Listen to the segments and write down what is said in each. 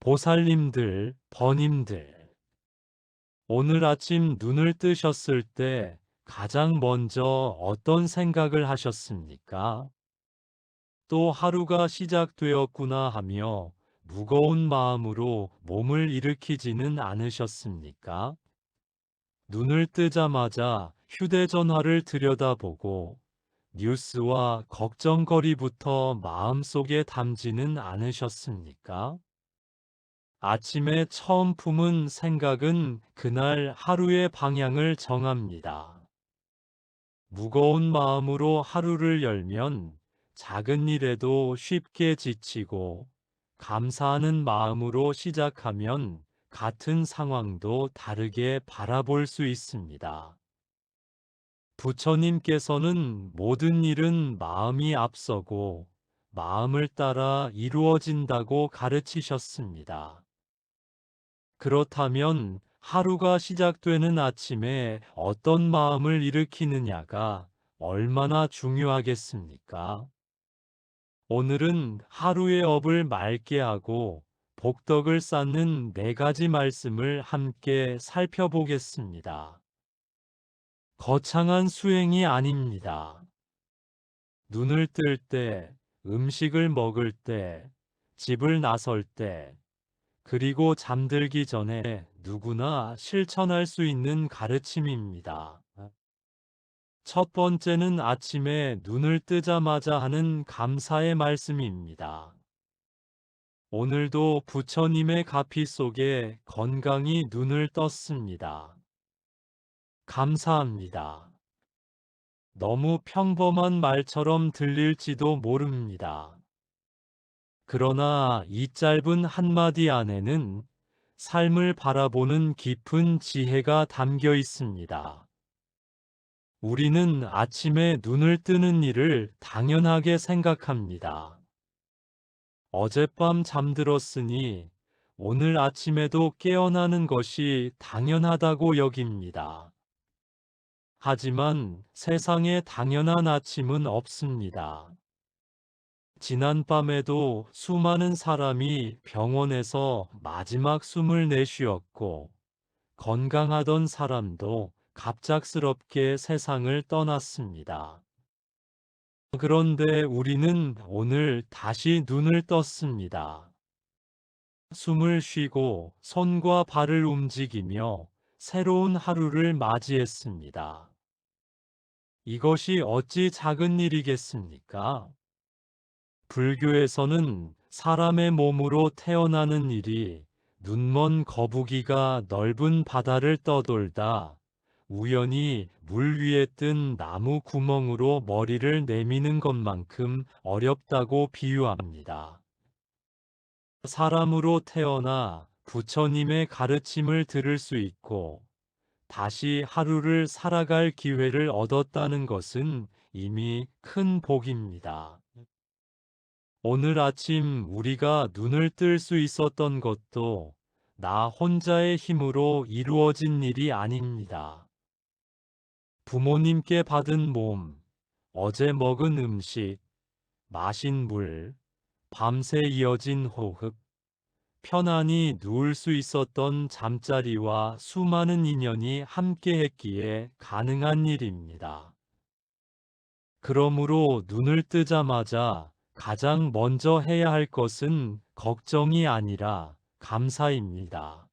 보살님들, 버님들, 오늘 아침 눈을 뜨셨을 때 가장 먼저 어떤 생각을 하셨습니까? 또 하루가 시작되었구나 하며 무거운 마음으로 몸을 일으키지는 않으셨습니까? 눈을 뜨자마자 휴대전화를 들여다보고 뉴스와 걱정거리부터 마음속에 담지는 않으셨습니까? 아침에 처음 품은 생각은 그날 하루의 방향을 정합니다. 무거운 마음으로 하루를 열면 작은 일에도 쉽게 지치고, 감사하는 마음으로 시작하면 같은 상황도 다르게 바라볼 수 있습니다. 부처님께서는 모든 일은 마음이 앞서고 마음을 따라 이루어진다고 가르치셨습니다. 그렇다면 하루가 시작되는 아침에 어떤 마음을 일으키느냐가 얼마나 중요하겠습니까? 오늘은 하루의 업을 맑게 하고 복덕을 쌓는 4가지 말씀을 함께 살펴보겠습니다. 거창한 수행이 아닙니다. 눈을 뜰 때, 음식을 먹을 때, 집을 나설 때, 그리고 잠들기 전에 누구나 실천할 수 있는 가르침입니다. 첫 번째는 아침에 눈을 뜨자마자 하는 감사의 말씀입니다. 오늘도 부처님의 가피 속에 건강히 눈을 떴습니다. 감사합니다. 너무 평범한 말처럼 들릴지도 모릅니다. 그러나 이 짧은 한마디 안에는 삶을 바라보는 깊은 지혜가 담겨 있습니다. 우리는 아침에 눈을 뜨는 일을 당연하게 생각합니다. 어젯밤 잠들었으니 오늘 아침에도 깨어나는 것이 당연하다고 여깁니다. 하지만 세상에 당연한 아침은 없습니다. 지난밤에도 수많은 사람이 병원에서 마지막 숨을 내쉬었고, 건강하던 사람도 갑작스럽게 세상을 떠났습니다. 그런데 우리는 오늘 다시 눈을 떴습니다. 숨을 쉬고 손과 발을 움직이며 새로운 하루를 맞이했습니다. 이것이 어찌 작은 일이겠습니까? 불교에서는 사람의 몸으로 태어나는 일이 눈먼 거북이가 넓은 바다를 떠돌다 우연히 물 위에 뜬 나무 구멍으로 머리를 내미는 것만큼 어렵다고 비유합니다. 사람으로 태어나 부처님의 가르침을 들을 수 있고 다시 하루를 살아갈 기회를 얻었다는 것은 이미 큰 복입니다. 오늘 아침 우리가 눈을 뜰 수 있었던 것도 나 혼자의 힘으로 이루어진 일이 아닙니다. 부모님께 받은 몸, 어제 먹은 음식, 마신 물, 밤새 이어진 호흡, 편안히 누울 수 있었던 잠자리와 수많은 인연이 함께했기에 가능한 일입니다. 그러므로 눈을 뜨자마자 가장 먼저 해야 할 것은 걱정이 아니라 감사입니다.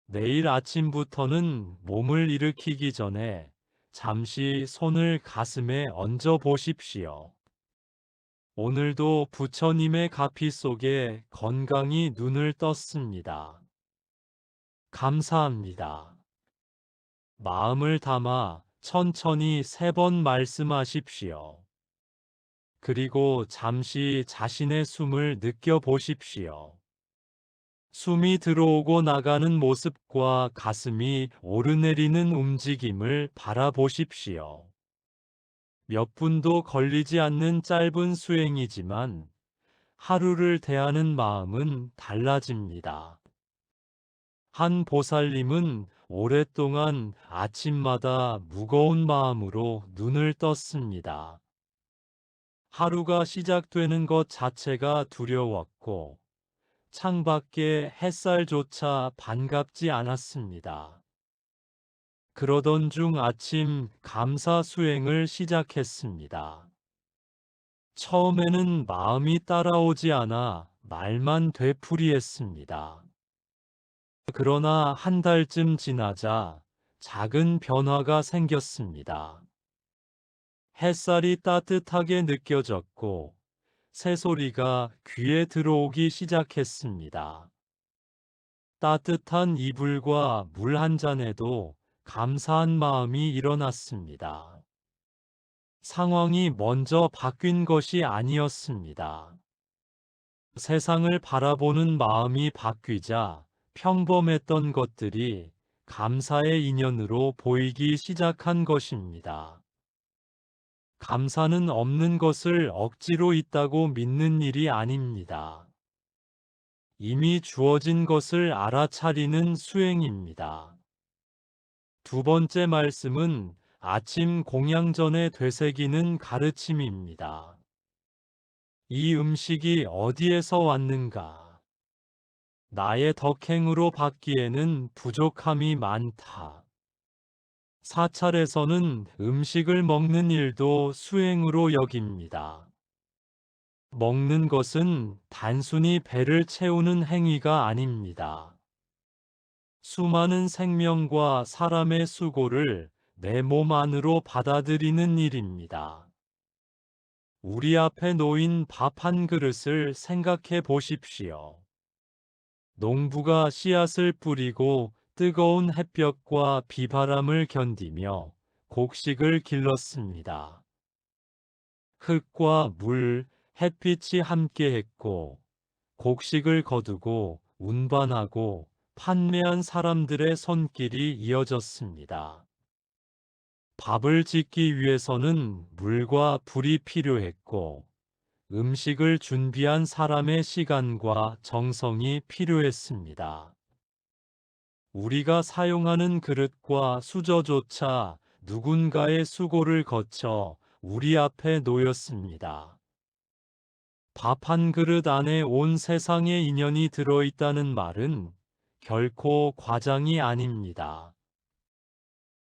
내일 아침부터는 몸을 일으키기 전에 잠시 손을 가슴에 얹어 보십시오. 오늘도 부처님의 가피 속에 건강히 눈을 떴습니다. 감사합니다. 마음을 담아 천천히 3번 말씀하십시오. 그리고 잠시 자신의 숨을 느껴보십시오. 숨이 들어오고 나가는 모습과 가슴이 오르내리는 움직임을 바라보십시오. 몇 분도 걸리지 않는 짧은 수행이지만 하루를 대하는 마음은 달라집니다. 한 보살님은 오랫동안 아침마다 무거운 마음으로 눈을 떴습니다. 하루가 시작되는 것 자체가 두려웠고, 창밖에 햇살조차 반갑지 않았습니다. 그러던 중 아침 감사 수행을 시작했습니다. 처음에는 마음이 따라오지 않아 말만 되풀이했습니다. 그러나 한 달쯤 지나자 작은 변화가 생겼습니다. 햇살이 따뜻하게 느껴졌고 새소리가 귀에 들어오기 시작했습니다. 따뜻한 이불과 물 한 잔에도 감사한 마음이 일어났습니다. 상황이 먼저 바뀐 것이 아니었습니다. 세상을 바라보는 마음이 바뀌자 평범했던 것들이 감사의 인연으로 보이기 시작한 것입니다. 감사는 없는 것을 억지로 있다고 믿는 일이 아닙니다. 이미 주어진 것을 알아차리는 수행입니다. 두 번째 말씀은 아침 공양 전에 되새기는 가르침입니다. 이 음식이 어디에서 왔는가? 나의 덕행으로 받기에는 부족함이 많다. 사찰에서는 음식을 먹는 일도 수행으로 여깁니다. 먹는 것은 단순히 배를 채우는 행위가 아닙니다. 수많은 생명과 사람의 수고를 내 몸 안으로 받아들이는 일입니다. 우리 앞에 놓인 밥 한 그릇을 생각해 보십시오. 농부가 씨앗을 뿌리고 뜨거운 햇볕과 비바람을 견디며 곡식을 길렀습니다. 흙과 물, 햇빛이 함께했고 곡식을 거두고 운반하고 판매한 사람들의 손길이 이어졌습니다. 밥을 짓기 위해서는 물과 불이 필요했고 음식을 준비한 사람의 시간과 정성이 필요했습니다. 우리가 사용하는 그릇과 수저조차 누군가의 수고를 거쳐 우리 앞에 놓였습니다. 밥 한 그릇 안에 온 세상의 인연이 들어있다는 말은 결코 과장이 아닙니다.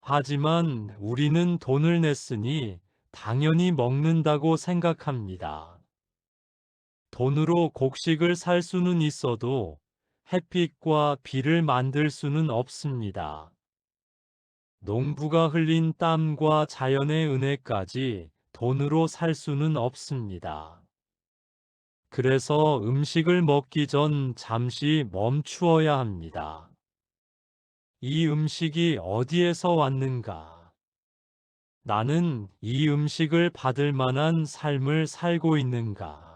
하지만 우리는 돈을 냈으니 당연히 먹는다고 생각합니다. 돈으로 곡식을 살 수는 있어도 햇빛과 비를 만들 수는 없습니다. 농부가 흘린 땀과 자연의 은혜까지 돈으로 살 수는 없습니다. 그래서 음식을 먹기 전 잠시 멈추어야 합니다. 이 음식이 어디에서 왔는가? 나는 이 음식을 받을 만한 삶을 살고 있는가?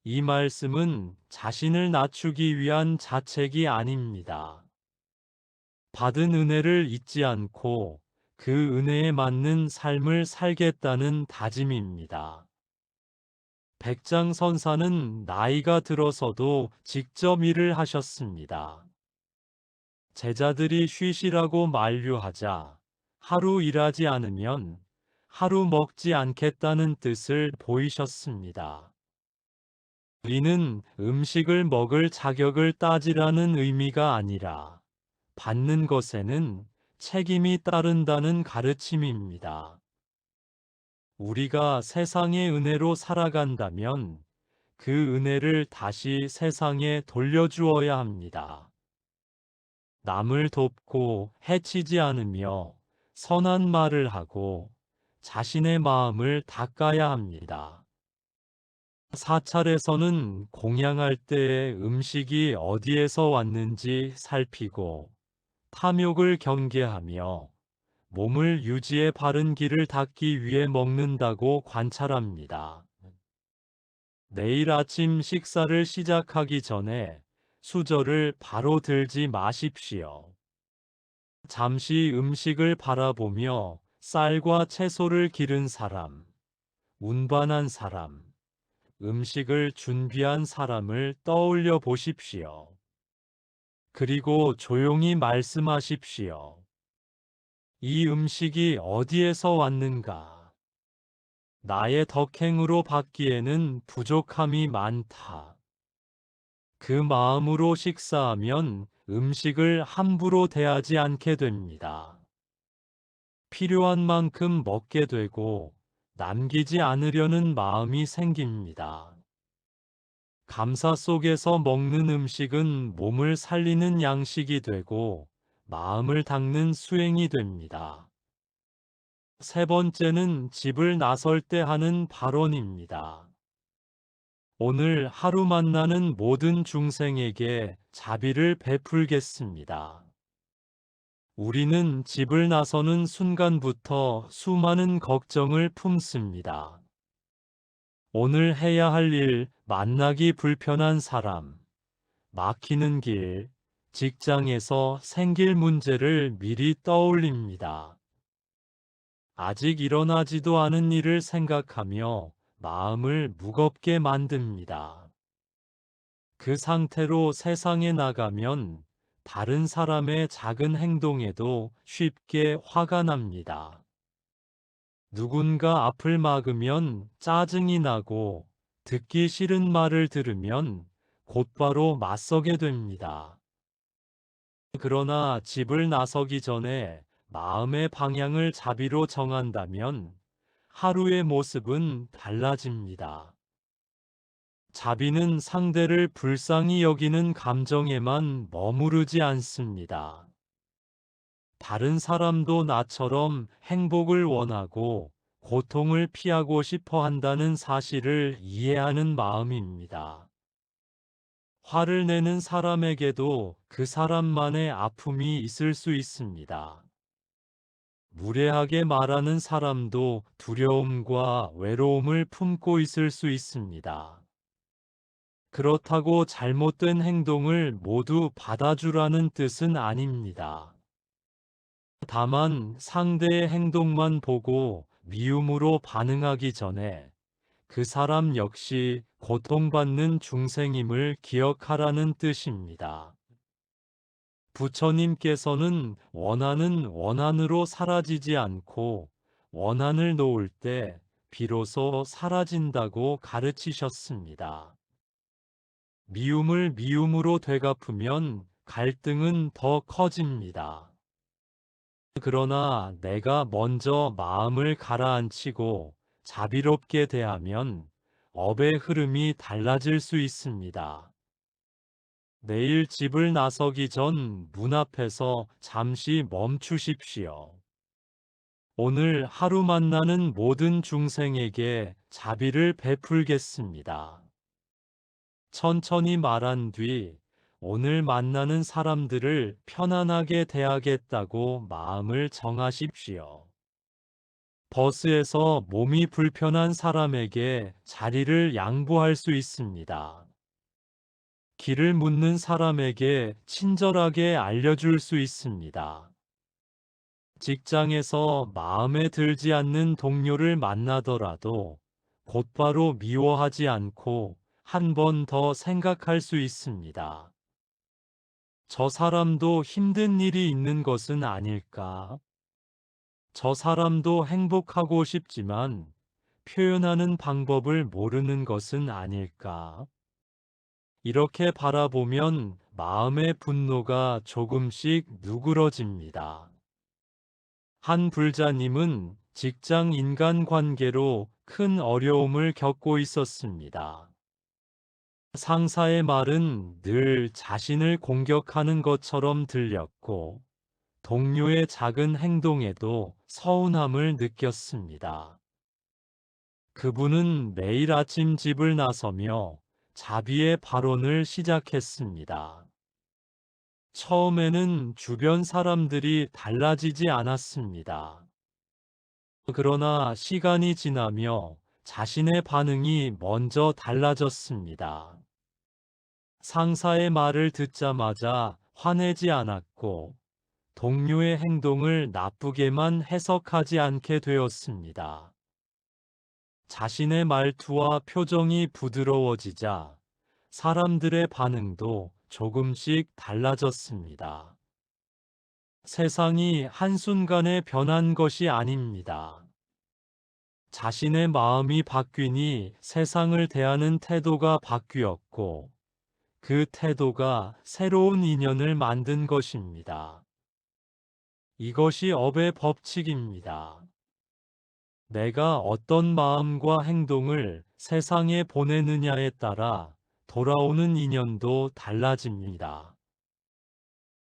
이 말씀은 자신을 낮추기 위한 자책이 아닙니다. 받은 은혜를 잊지 않고 그 은혜에 맞는 삶을 살겠다는 다짐입니다. 백장선사는 나이가 들어서도 직접 일을 하셨습니다. 제자들이 쉬시라고 만류하자 하루 일하지 않으면 하루 먹지 않겠다는 뜻을 보이셨습니다. 이는 음식을 먹을 자격을 따지라는 의미가 아니라 받는 것에는 책임이 따른다는 가르침입니다. 우리가 세상의 은혜로 살아간다면 그 은혜를 다시 세상에 돌려주어야 합니다. 남을 돕고 해치지 않으며 선한 말을 하고 자신의 마음을 닦아야 합니다. 사찰에서는 공양할 때의 음식이 어디에서 왔는지 살피고 탐욕을 경계하며 몸을 유지해 바른 길을 닦기 위해 먹는다고 관찰합니다. 내일 아침 식사를 시작하기 전에 수저를 바로 들지 마십시오. 잠시 음식을 바라보며 쌀과 채소를 기른 사람, 운반한 사람, 음식을 준비한 사람을 떠올려 보십시오. 그리고 조용히 말씀하십시오. 이 음식이 어디에서 왔는가? 나의 덕행으로 받기에는 부족함이 많다. 그 그 마음으로 식사하면 음식을 함부로 대하지 않게 됩니다. 필요한 만큼 먹게 되고 남기지 않으려는 마음이 생깁니다. 감사 속에서 먹는 음식은 몸을 살리는 양식이 되고 마음을 닦는 수행이 됩니다. 세 번째는 집을 나설 때 하는 발언입니다. 오늘 하루 만나는 모든 중생에게 자비를 베풀겠습니다. 우리는 집을 나서는 순간부터 수많은 걱정을 품습니다. 오늘 해야 할 일, 만나기 불편한 사람, 막히는 길, 직장에서 생길 문제를 미리 떠올립니다. 아직 일어나지도 않은 일을 생각하며 마음을 무겁게 만듭니다. 그 상태로 세상에 나가면 다른 사람의 작은 행동에도 쉽게 화가 납니다. 누군가 앞을 막으면 짜증이 나고 듣기 싫은 말을 들으면 곧바로 맞서게 됩니다. 그러나 집을 나서기 전에 마음의 방향을 자비로 정한다면 하루의 모습은 달라집니다. 자비는 상대를 불쌍히 여기는 감정에만 머무르지 않습니다. 다른 사람도 나처럼 행복을 원하고 고통을 피하고 싶어 한다는 사실을 이해하는 마음입니다. 화를 내는 사람에게도 그 사람만의 아픔이 있을 수 있습니다. 무례하게 말하는 사람도 두려움과 외로움을 품고 있을 수 있습니다. 그렇다고 잘못된 행동을 모두 받아주라는 뜻은 아닙니다. 다만 상대의 행동만 보고 미움으로 반응하기 전에 그 사람 역시 고통받는 중생임을 기억하라는 뜻입니다. 부처님께서는 원한은 원한으로 사라지지 않고 원한을 놓을 때 비로소 사라진다고 가르치셨습니다. 미움을 미움으로 되갚으면 갈등은 더 커집니다. 그러나 내가 먼저 마음을 가라앉히고 자비롭게 대하면 업의 흐름이 달라질 수 있습니다. 내일 집을 나서기 전 문 앞에서 잠시 멈추십시오. 오늘 하루 만나는 모든 중생에게 자비를 베풀겠습니다. 천천히 말한 뒤 오늘 만나는 사람들을 편안하게 대하겠다고 마음을 정하십시오. 버스에서 몸이 불편한 사람에게 자리를 양보할 수 있습니다. 길을 묻는 사람에게 친절하게 알려줄 수 있습니다. 직장에서 마음에 들지 않는 동료를 만나더라도 곧바로 미워하지 않고 한 번 더 생각할 수 있습니다. 저 사람도 힘든 일이 있는 것은 아닐까? 저 사람도 행복하고 싶지만 표현하는 방법을 모르는 것은 아닐까? 이렇게 바라보면 마음의 분노가 조금씩 누그러집니다. 한 불자님은 직장 인간관계로 큰 어려움을 겪고 있었습니다. 상사의 말은 늘 자신을 공격하는 것처럼 들렸고, 동료의 작은 행동에도 서운함을 느꼈습니다. 그분은 매일 아침 집을 나서며 자비의 발언을 시작했습니다. 처음에는 주변 사람들이 달라지지 않았습니다. 그러나 시간이 지나며 자신의 반응이 먼저 달라졌습니다. 상사의 말을 듣자마자 화내지 않았고, 동료의 행동을 나쁘게만 해석하지 않게 되었습니다. 자신의 말투와 표정이 부드러워지자 사람들의 반응도 조금씩 달라졌습니다. 세상이 한순간에 변한 것이 아닙니다. 자신의 마음이 바뀌니 세상을 대하는 태도가 바뀌었고, 그 태도가 새로운 인연을 만든 것입니다. 이것이 업의 법칙입니다. 내가 어떤 마음과 행동을 세상에 보내느냐에 따라 돌아오는 인연도 달라집니다.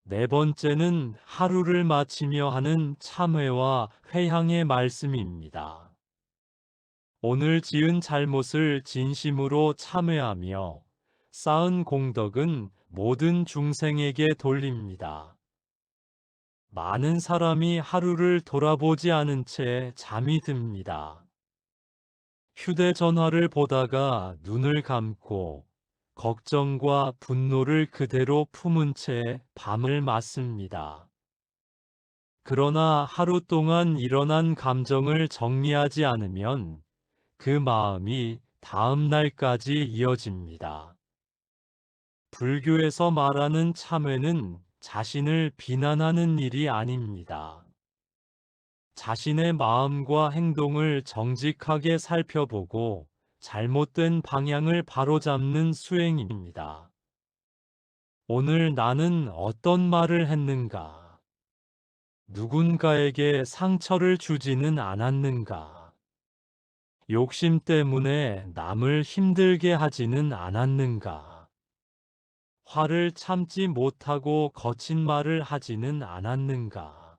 네 번째는 하루를 마치며 하는 참회와 회향의 말씀입니다. 오늘 지은 잘못을 진심으로 참회하며 쌓은 공덕은 모든 중생에게 돌립니다. 많은 사람이 하루를 돌아보지 않은 채 잠이 듭니다. 휴대전화를 보다가 눈을 감고 걱정과 분노를 그대로 품은 채 밤을 맞습니다. 그러나 하루 동안 일어난 감정을 정리하지 않으면 그 마음이 다음 날까지 이어집니다. 불교에서 말하는 참회는 자신을 비난하는 일이 아닙니다. 자신의 마음과 행동을 정직하게 살펴보고 잘못된 방향을 바로잡는 수행입니다. 오늘 나는 어떤 말을 했는가? 누군가에게 상처를 주지는 않았는가? 욕심 때문에 남을 힘들게 하지는 않았는가? 화를 참지 못하고 거친 말을 하지는 않았는가?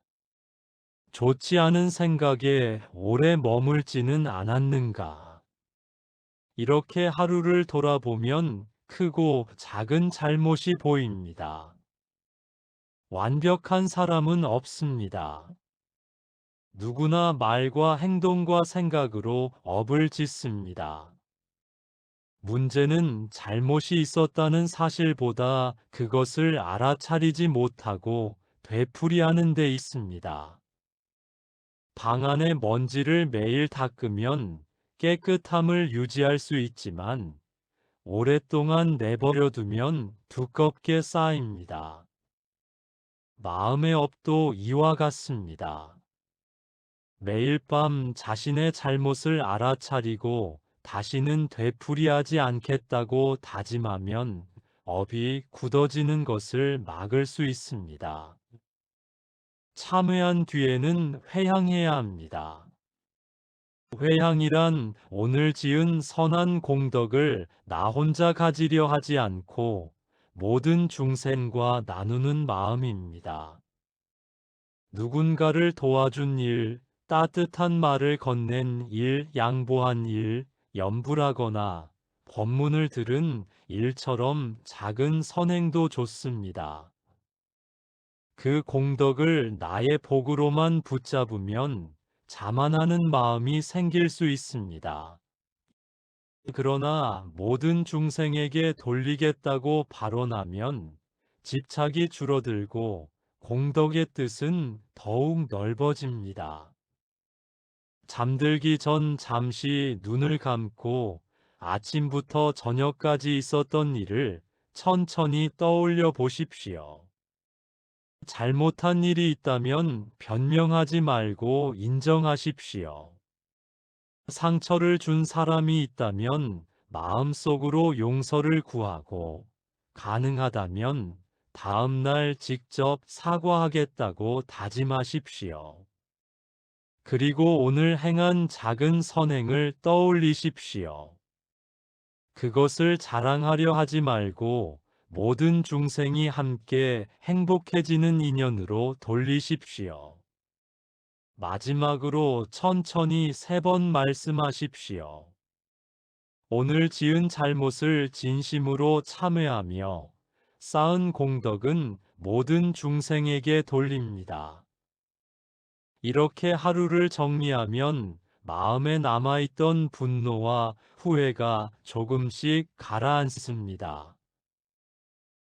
좋지 않은 생각에 오래 머물지는 않았는가? 이렇게 하루를 돌아보면 크고 작은 잘못이 보입니다. 완벽한 사람은 없습니다. 누구나 말과 행동과 생각으로 업을 짓습니다. 문제는 잘못이 있었다는 사실보다 그것을 알아차리지 못하고 되풀이하는 데 있습니다. 방 안의 먼지를 매일 닦으면 깨끗함을 유지할 수 있지만 오랫동안 내버려 두면 두껍게 쌓입니다. 마음의 업도 이와 같습니다. 매일 밤 자신의 잘못을 알아차리고 다시는 되풀이하지 않겠다고 다짐하면 업이 굳어지는 것을 막을 수 있습니다. 참회한 뒤에는 회향해야 합니다. 회향이란 오늘 지은 선한 공덕을 나 혼자 가지려 하지 않고 모든 중생과 나누는 마음입니다. 누군가를 도와준 일, 따뜻한 말을 건넨 일, 양보한 일, 염불하거나 법문을 들은 일처럼 작은 선행도 좋습니다. 그 공덕을 나의 복으로만 붙잡으면 자만하는 마음이 생길 수 있습니다. 그러나 모든 중생에게 돌리겠다고 발언하면 집착이 줄어들고 공덕의 뜻은 더욱 넓어집니다. 잠들기 전 잠시 눈을 감고 아침부터 저녁까지 있었던 일을 천천히 떠올려 보십시오. 잘못한 일이 있다면 변명하지 말고 인정하십시오. 상처를 준 사람이 있다면 마음속으로 용서를 구하고 가능하다면 다음 날 직접 사과하겠다고 다짐하십시오. 그리고 오늘 행한 작은 선행을 떠올리십시오. 그것을 자랑하려 하지 말고 모든 중생이 함께 행복해지는 인연으로 돌리십시오. 마지막으로 천천히 3번 말씀하십시오. 오늘 지은 잘못을 진심으로 참회하며 쌓은 공덕은 모든 중생에게 돌립니다. 이렇게 하루를 정리하면 마음에 남아있던 분노와 후회가 조금씩 가라앉습니다.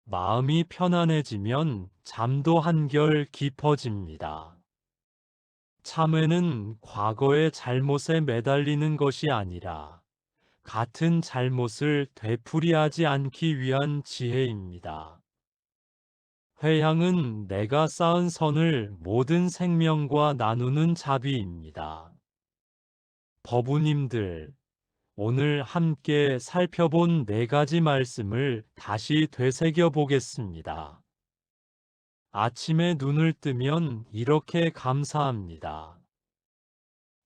마음이 편안해지면 잠도 한결 깊어집니다. 참회는 과거의 잘못에 매달리는 것이 아니라 같은 잘못을 되풀이하지 않기 위한 지혜입니다. 회향은 내가 쌓은 선을 모든 생명과 나누는 자비입니다. 법우님들, 오늘 함께 살펴본 네 가지 말씀을 다시 되새겨 보겠습니다. 아침에 눈을 뜨면 이렇게 감사합니다.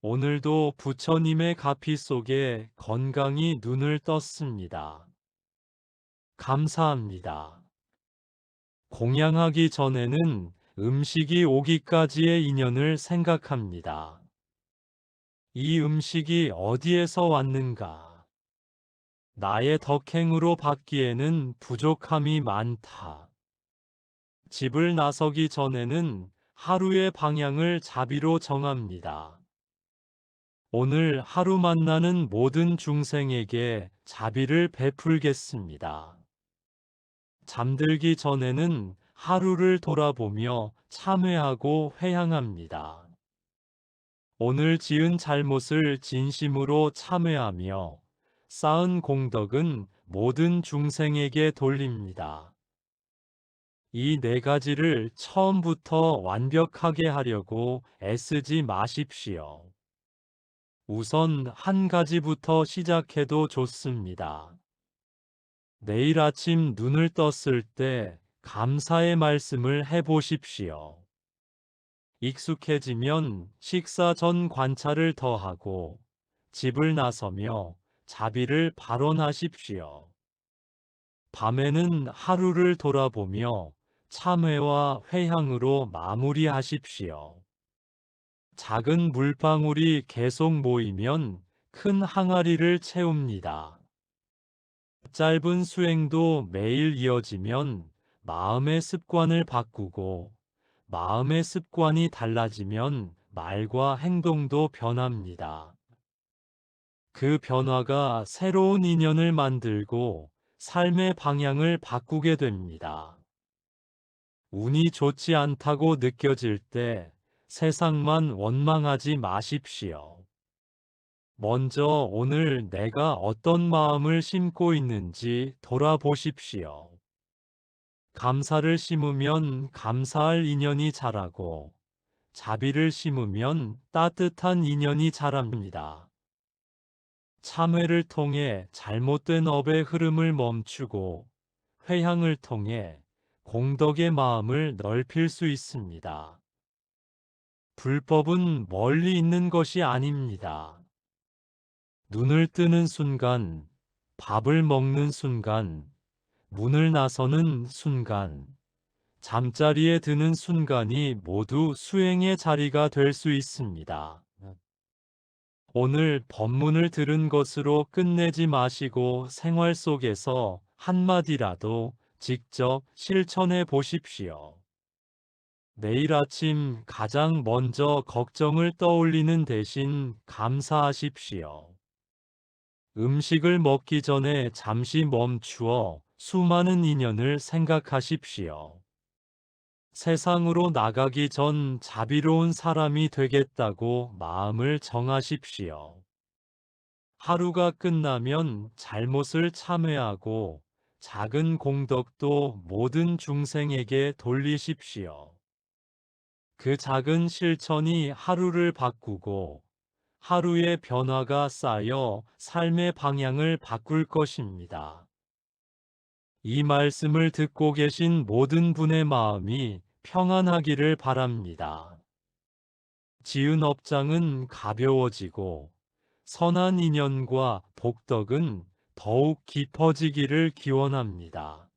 오늘도 부처님의 가피 속에 건강히 눈을 떴습니다. 감사합니다. 공양하기 전에는 음식이 오기까지의 인연을 생각합니다. 이 음식이 어디에서 왔는가? 나의 덕행으로 받기에는 부족함이 많다. 집을 나서기 전에는 하루의 방향을 자비로 정합니다. 오늘 하루 만나는 모든 중생에게 자비를 베풀겠습니다. 잠들기 전에는 하루를 돌아보며 참회하고 회향합니다. 오늘 지은 잘못을 진심으로 참회하며 쌓은 공덕은 모든 중생에게 돌립니다. 이 네 가지를 처음부터 완벽하게 하려고 애쓰지 마십시오. 우선 한 가지부터 시작해도 좋습니다. 내일 아침 눈을 떴을 때 감사의 말씀을 해보십시오. 익숙해지면 식사 전 관찰을 더하고 집을 나서며 자비를 발언하십시오. 밤에는 하루를 돌아보며 참회와 회향으로 마무리하십시오. 작은 물방울이 계속 모이면 큰 항아리를 채웁니다. 짧은 수행도 매일 이어지면 마음의 습관을 바꾸고 마음의 습관이 달라지면 말과 행동도 변합니다. 그 변화가 새로운 인연을 만들고 삶의 방향을 바꾸게 됩니다. 운이 좋지 않다고 느껴질 때 세상만 원망하지 마십시오. 먼저 오늘 내가 어떤 마음을 심고 있는지 돌아보십시오. 감사를 심으면 감사할 인연이 자라고 자비를 심으면 따뜻한 인연이 자랍니다. 참회를 통해 잘못된 업의 흐름을 멈추고 회향을 통해 공덕의 마음을 넓힐 수 있습니다. 불법은 멀리 있는 것이 아닙니다. 눈을 뜨는 순간, 밥을 먹는 순간, 문을 나서는 순간, 잠자리에 드는 순간이 모두 수행의 자리가 될 수 있습니다. 오늘 법문을 들은 것으로 끝내지 마시고 생활 속에서 한마디라도 직접 실천해 보십시오. 내일 아침 가장 먼저 걱정을 떠올리는 대신 감사하십시오. 음식을 먹기 전에 잠시 멈추어 수많은 인연을 생각하십시오. 세상으로 나가기 전 자비로운 사람이 되겠다고 마음을 정하십시오. 하루가 끝나면 잘못을 참회하고 작은 공덕도 모든 중생에게 돌리십시오. 그 작은 실천이 하루를 바꾸고 하루의 변화가 쌓여 삶의 방향을 바꿀 것입니다. 이 말씀을 듣고 계신 모든 분의 마음이 평안하기를 바랍니다. 지은 업장은 가벼워지고 선한 인연과 복덕은 더욱 깊어지기를 기원합니다.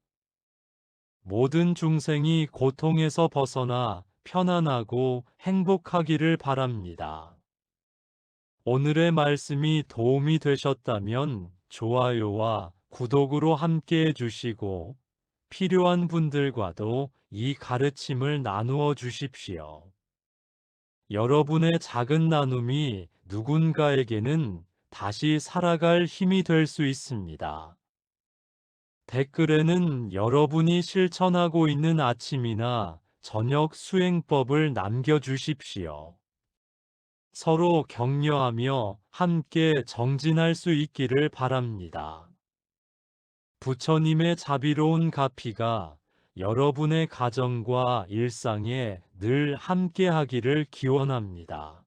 모든 중생이 고통에서 벗어나 편안하고 행복하기를 바랍니다. 오늘의 말씀이 도움이 되셨다면 좋아요와 구독으로 함께 해주시고 필요한 분들과도 이 가르침을 나누어 주십시오. 여러분의 작은 나눔이 누군가에게는 다시 살아갈 힘이 될 수 있습니다. 댓글에는 여러분이 실천하고 있는 아침이나 저녁 수행법을 남겨주십시오. 서로 격려하며 함께 정진할 수 있기를 바랍니다. 부처님의 자비로운 가피가 여러분의 가정과 일상에 늘 함께하기를 기원합니다.